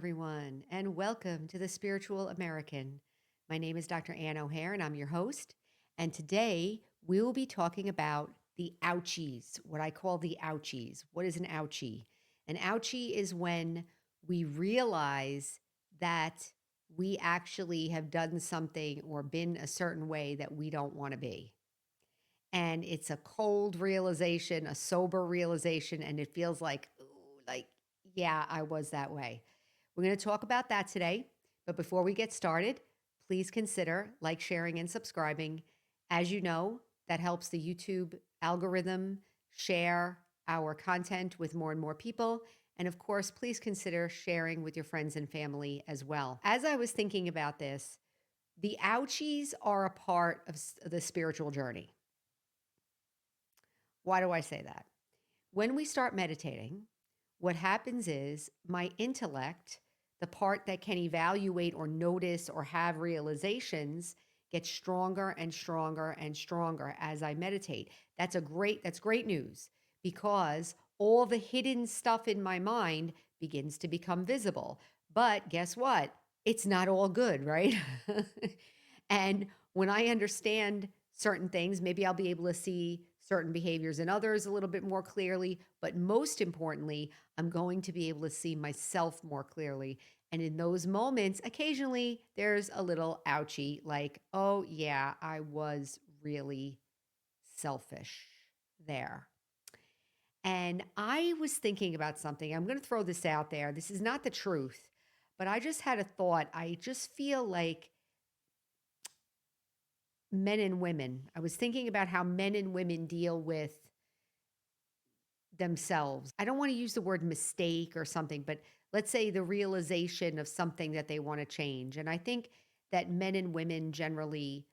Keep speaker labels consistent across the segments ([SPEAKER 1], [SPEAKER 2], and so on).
[SPEAKER 1] everyone, and welcome to the Spiritual American. My name is Dr. Ann O'Hare, and I'm your host. And today we will be talking about the ouchies, what I call the ouchies. What is an ouchie? An ouchie is when we realize that we actually have done something or been a certain way that we don't want to be. And it's a cold realization, a sober realization, and it feels like, ooh, yeah, I was that way. We're going to talk about that today. But before we get started, please consider like, sharing, and subscribing. As you know, that helps the YouTube algorithm share our content with more and more people. And of course, please consider sharing with your friends and family as well. As I was thinking about this, the ouchies are a part of the spiritual journey. Why do I say that? When we start meditating, what happens is my intellect, the part that can evaluate or notice or have realizations, gets stronger and stronger and stronger as I meditate. That's great news because all the hidden stuff in my mind begins to become visible. But guess what? It's not all good, right? And when I understand certain things, maybe I'll be able to see certain behaviors in others a little bit more clearly. But most importantly, I'm going to be able to see myself more clearly. And in those moments, occasionally there's a little ouchie, like, oh, yeah, I was really selfish there. And I was thinking about something. I'm going to throw this out there. This is not the truth, but I just had a thought. I just feel like men and women, I was thinking about how men and women deal with themselves. I don't want to use the word mistake or something, but let's say the realization of something that they want to change. And I think that men and women generally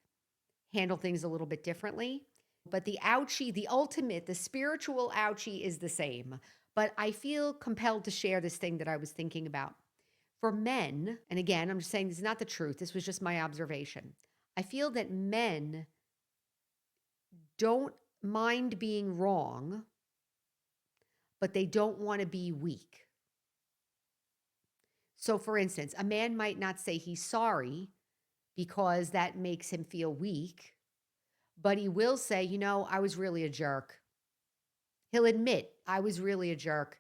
[SPEAKER 1] handle things a little bit differently. But the ouchie, the ultimate, the spiritual ouchie is the same. But I feel compelled to share this thing that I was thinking about. For men, and again, I'm just saying this is not the truth, this was just my observation. I feel that men don't mind being wrong, but they don't want to be weak. So, for instance, a man might not say he's sorry because that makes him feel weak, but he will say, I was really a jerk. He'll admit, I was really a jerk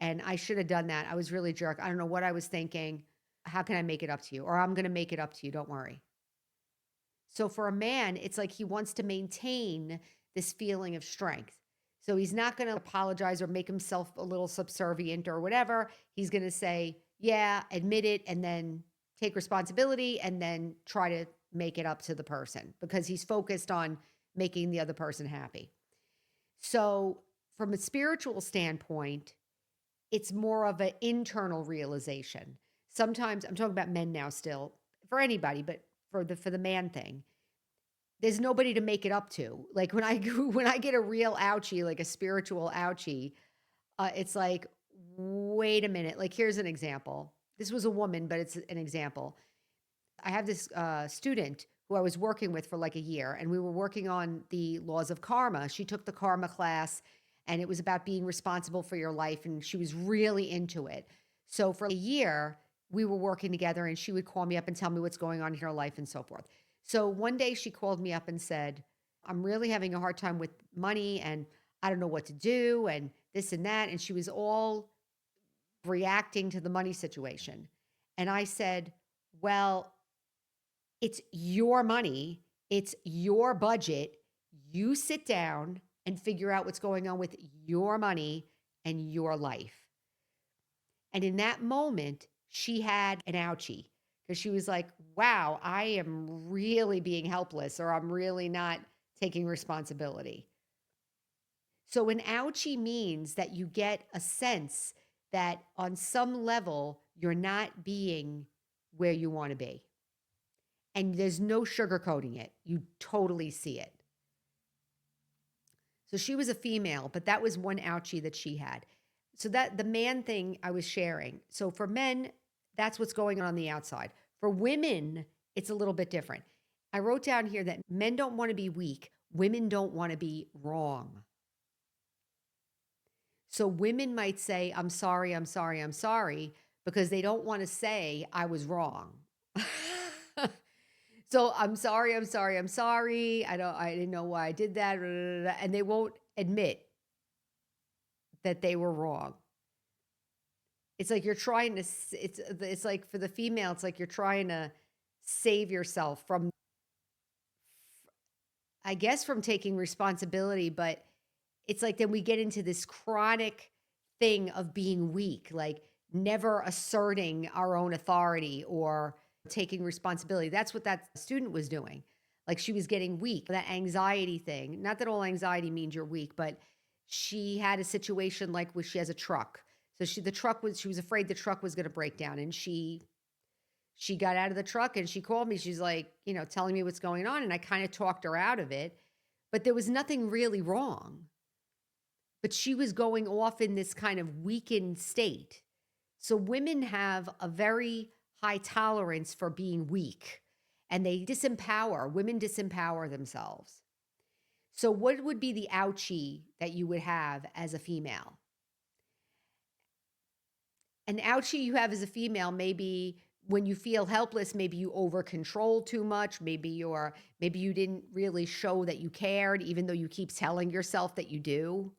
[SPEAKER 1] and I should have done that. I was really a jerk. I don't know what I was thinking. How can I make it up to you? Or I'm going to make it up to you. Don't worry. So, for a man, it's like he wants to maintain this feeling of strength. So, he's not going to apologize or make himself a little subservient or whatever. He's going to say, yeah, admit it, and then take responsibility and then try to make it up to the person because he's focused on making the other person happy. So, from a spiritual standpoint, it's more of an internal realization. Sometimes I'm talking about men now still, for anybody, but for the man thing, there's nobody to make it up to. Like when I when I get a real ouchie, like a spiritual ouchie, it's like, wait a minute. Like here's an example. This was a woman, but it's an example. I have this student who I was working with for like a year, and we were working on the laws of karma. She took the karma class, and it was about being responsible for your life, and she was really into it. So for a year, we were working together, and she would call me up and tell me what's going on in her life and so forth. So one day she called me up and said, I'm really having a hard time with money, and I don't know what to do, and this and that. And she was all reacting to the money situation. And I said, well, it's your money, it's your budget. You sit down and figure out what's going on with your money and your life. And in that moment, she had an ouchie because she was like, wow, I am really being helpless or I'm really not taking responsibility. So an ouchie means that you get a sense that on some level, you're not being where you want to be. And there's no sugarcoating it. You totally see it. So she was a female, but that was one ouchie that she had. So that the man thing I was sharing. So for men, that's what's going on the outside. For women, it's a little bit different. I wrote down here that men don't want to be weak. Women don't want to be wrong. So women might say, I'm sorry, I'm sorry, I'm sorry. because they don't want to say I was wrong. So I'm sorry, I'm sorry, I'm sorry. I didn't know why I did that. And they won't admit that they were wrong. It's like you're trying to, it's like for the female, it's like you're trying to save yourself from, I guess, from taking responsibility, but it's like then we get into this chronic thing of being weak, like never asserting our own authority or taking responsibility. That's what that student was doing. Like she was getting weak, that anxiety thing. Not that all anxiety means you're weak, but she had a situation like where she has a truck. So she was afraid the truck was going to break down, and she got out of the truck and she called me. She's like, telling me what's going on, and I kind of talked her out of it, but there was nothing really wrong. But she was going off in this kind of weakened state. So women have a very high tolerance for being weak, and women disempower themselves. So what would be the ouchie that you would have as a female? An ouchie you have as a female, maybe when you feel helpless, maybe you over control too much, maybe you didn't really show that you cared, even though you keep telling yourself that you do.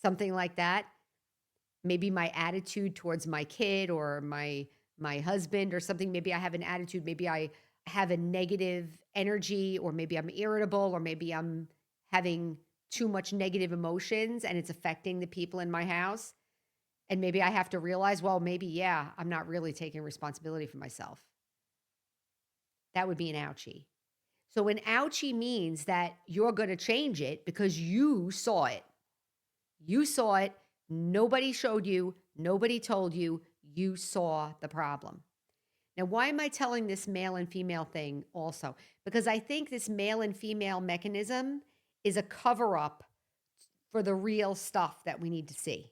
[SPEAKER 1] Something like that. Maybe my attitude towards my kid or my husband or something. Maybe I have an attitude, maybe I have a negative energy, or maybe I'm irritable, or maybe I'm having too much negative emotions and it's affecting the people in my house. And maybe I have to realize, well, maybe, yeah, I'm not really taking responsibility for myself. That would be an ouchie. So an ouchie means that you're going to change it because you saw it. You saw it. Nobody showed you. Nobody told you. You saw the problem. Now, why am I telling this male and female thing also? Because I think this male and female mechanism is a cover up for the real stuff that we need to see.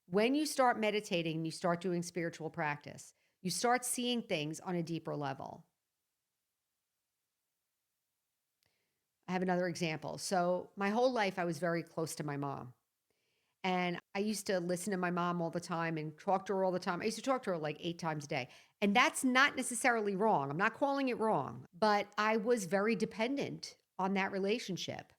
[SPEAKER 1] When you start meditating, you start doing spiritual practice, you start seeing things on a deeper level. I have another example. So, my whole life, I was very close to my mom. And I used to listen to my mom all the time and talk to her all the time. I used to talk to her like 8 times a day. And that's not necessarily wrong. I'm not calling it wrong, but I was very dependent on that relationship.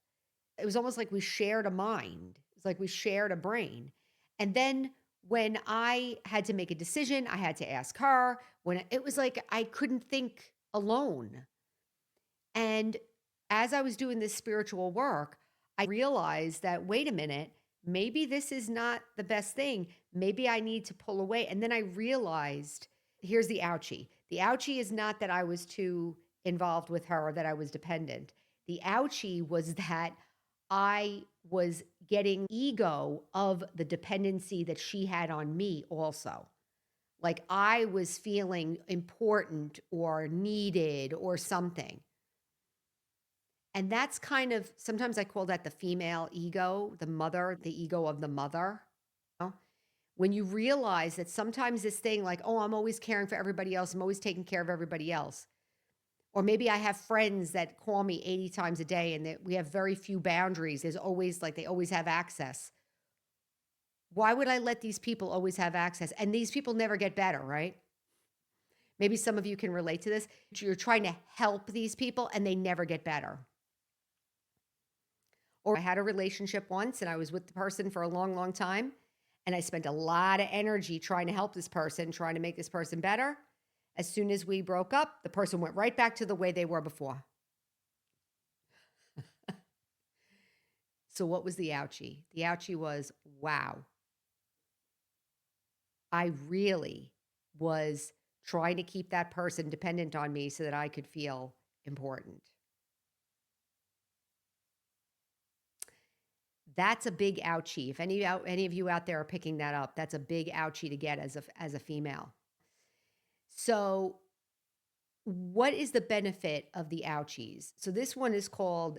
[SPEAKER 1] It was almost like we shared a mind. It's like we shared a brain. And then when I had to make a decision, I had to ask her. When it was like I couldn't think alone. And as I was doing this spiritual work, I realized that, wait a minute, maybe this is not the best thing. Maybe I need to pull away. And then I realized, here's the ouchie. The ouchie is not that I was too involved with her or that I was dependent. The ouchie was that I was getting ego of the dependency that she had on me also. Like I was feeling important or needed or something. And that's kind of, sometimes I call that the female ego, the ego of the mother. You know? When you realize that sometimes this thing like, oh, I'm always caring for everybody else, I'm always taking care of everybody else. Or maybe I have friends that call me 80 times a day and that we have very few boundaries. There's always like, they always have access. Why would I let these people always have access? And these people never get better, right? Maybe some of you can relate to this. You're trying to help these people and they never get better. Or I had a relationship once and I was with the person for a long, long time. And I spent a lot of energy trying to help this person, trying to make this person better. As soon as we broke up, the person went right back to the way they were before. So what was the ouchie? The ouchie was, wow, I really was trying to keep that person dependent on me so that I could feel important. That's a big ouchie. If any of you out there are picking that up, that's a big ouchie to get as a female. So, what is the benefit of the ouchies? So, this one is called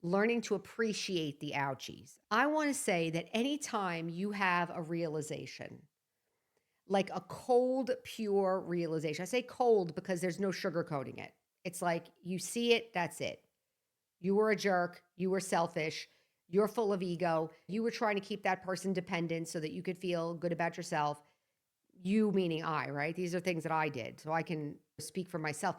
[SPEAKER 1] learning to appreciate the ouchies. I want to say that anytime you have a realization, like a cold, pure realization, I say cold because there's no sugarcoating it. It's like you see it, that's it. You were a jerk, you were selfish, you're full of ego, you were trying to keep that person dependent so that you could feel good about yourself. You meaning I, right? These are things that I did, so I can speak for myself.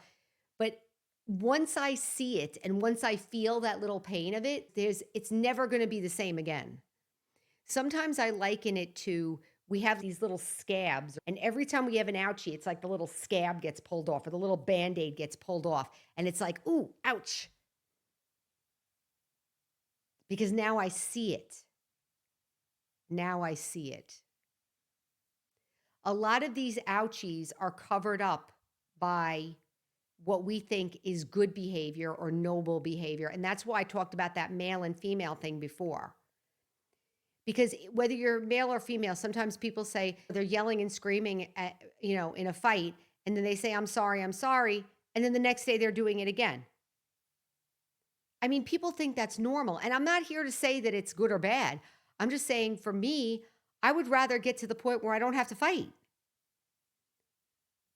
[SPEAKER 1] But once I see it and once I feel that little pain of it, it's never going to be the same again. Sometimes I liken it to we have these little scabs, and every time we have an ouchie, it's like the little scab gets pulled off or the little band aid gets pulled off. And it's like, ooh, ouch, because now I see it. Now I see it. A lot of these ouchies are covered up by what we think is good behavior or noble behavior. And that's why I talked about that male and female thing before. Because whether you're male or female, sometimes people say they're yelling and screaming at, in a fight, and then they say, I'm sorry, I'm sorry. And then the next day they're doing it again. I mean, people think that's normal. And I'm not here to say that it's good or bad. I'm just saying for me, I would rather get to the point where I don't have to fight.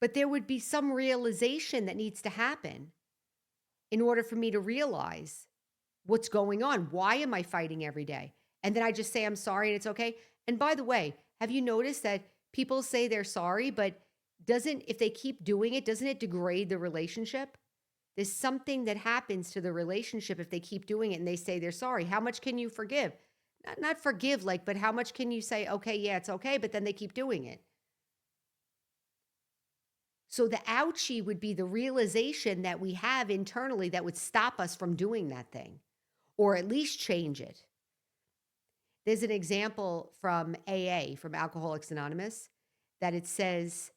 [SPEAKER 1] But there would be some realization that needs to happen in order for me to realize what's going on. Why am I fighting every day? And then I just say, I'm sorry and it's okay. And by the way, have you noticed that people say they're sorry, but if they keep doing it, doesn't it degrade the relationship? There's something that happens to the relationship if they keep doing it and they say they're sorry. How much can you forgive? Not forgive, but how much can you say, okay, yeah, it's okay, but then they keep doing it? So the ouchie would be the realization that we have internally that would stop us from doing that thing, or at least change it. There's an example from AA, from Alcoholics Anonymous, that it says,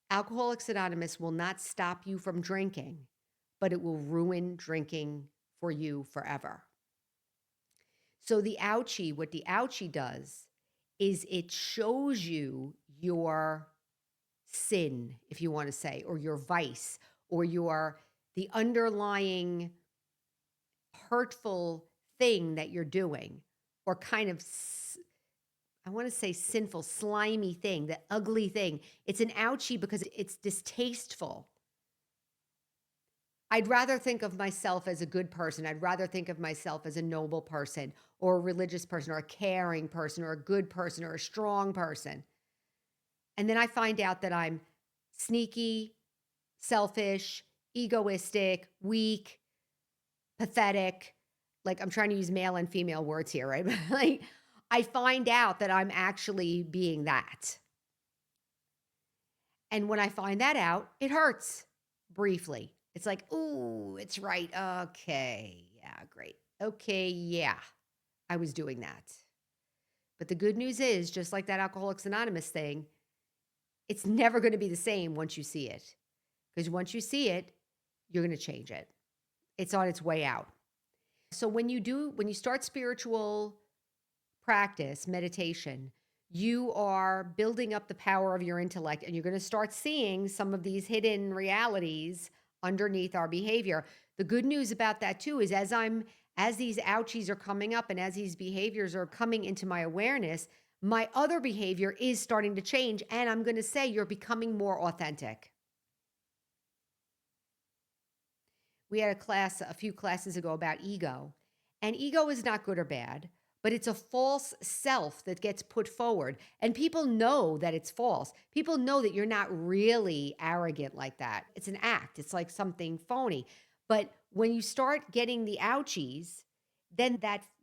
[SPEAKER 1] Alcoholics Anonymous will not stop you from drinking, but it will ruin drinking for you forever. So the ouchie, what the ouchie does is it shows you your sin, if you want to say, or your vice, or the underlying hurtful thing that you're doing, or kind of, I want to say sinful, slimy thing, the ugly thing. It's an ouchie because it's distasteful. I'd rather think of myself as a good person. I'd rather think of myself as a noble person or a religious person or a caring person or a good person or a strong person. And then I find out that I'm sneaky, selfish, egoistic, weak, pathetic. Like, I'm trying to use male and female words here, right? Like, I find out that I'm actually being that. And when I find that out, it hurts briefly. It's like, ooh, it's right. Okay. Yeah, great. Okay. Yeah, I was doing that. But the good news is, just like that Alcoholics Anonymous thing, it's never going to be the same once you see it. Because once you see it, you're going to change it. It's on its way out. So when you start spiritual practice, meditation, you are building up the power of your intellect, and you're going to start seeing some of these hidden realities underneath our behavior. The good news about that too is as these ouchies are coming up and as these behaviors are coming into my awareness, my other behavior is starting to change, and I'm going to say you're becoming more authentic. We had a few classes ago about ego, and ego is not good or bad, but it's a false self that gets put forward. And people know that it's false. People know that you're not really arrogant like that. It's an act. It's like something phony. But when you start getting the ouchies, then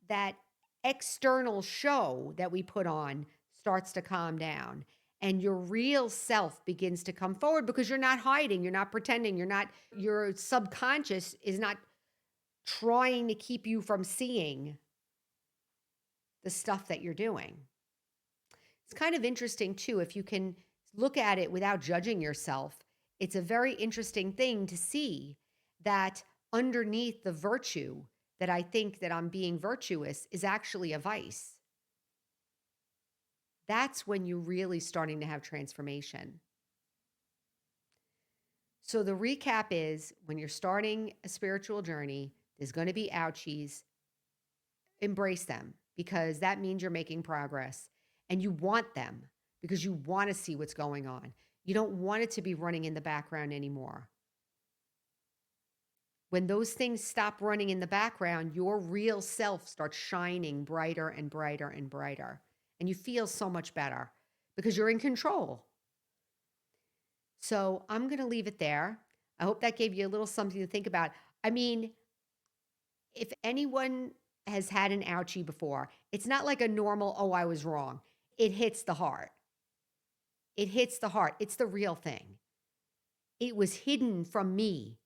[SPEAKER 1] that external show that we put on starts to calm down. And your real self begins to come forward because you're not hiding, you're not pretending, your subconscious is not trying to keep you from seeing the stuff that you're doing. It's kind of interesting too, if you can look at it without judging yourself. It's a very interesting thing to see that underneath the virtue that I think that I'm being virtuous is actually a vice. That's when you're really starting to have transformation. So the recap is, when you're starting a spiritual journey, there's going to be ouchies. Embrace them, because that means you're making progress, and you want them because you want to see what's going on. You don't want it to be running in the background anymore. When those things stop running in the background, your real self starts shining brighter and brighter and brighter. And you feel so much better because you're in control. So I'm going to leave it there. I hope that gave you a little something to think about. I mean, if anyone has had an ouchie before, it's not like a normal, oh, I was wrong. It hits the heart. It hits the heart. It's the real thing. It was hidden from me.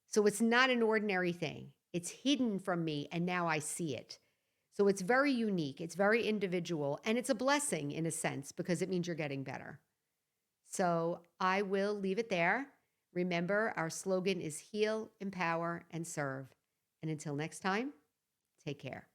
[SPEAKER 1] So it's not an ordinary thing. It's hidden from me, and now I see it. So it's very unique. It's very individual, and it's a blessing in a sense because it means you're getting better. So I will leave it there. Remember, our slogan is heal, empower, and serve. And until next time, take care.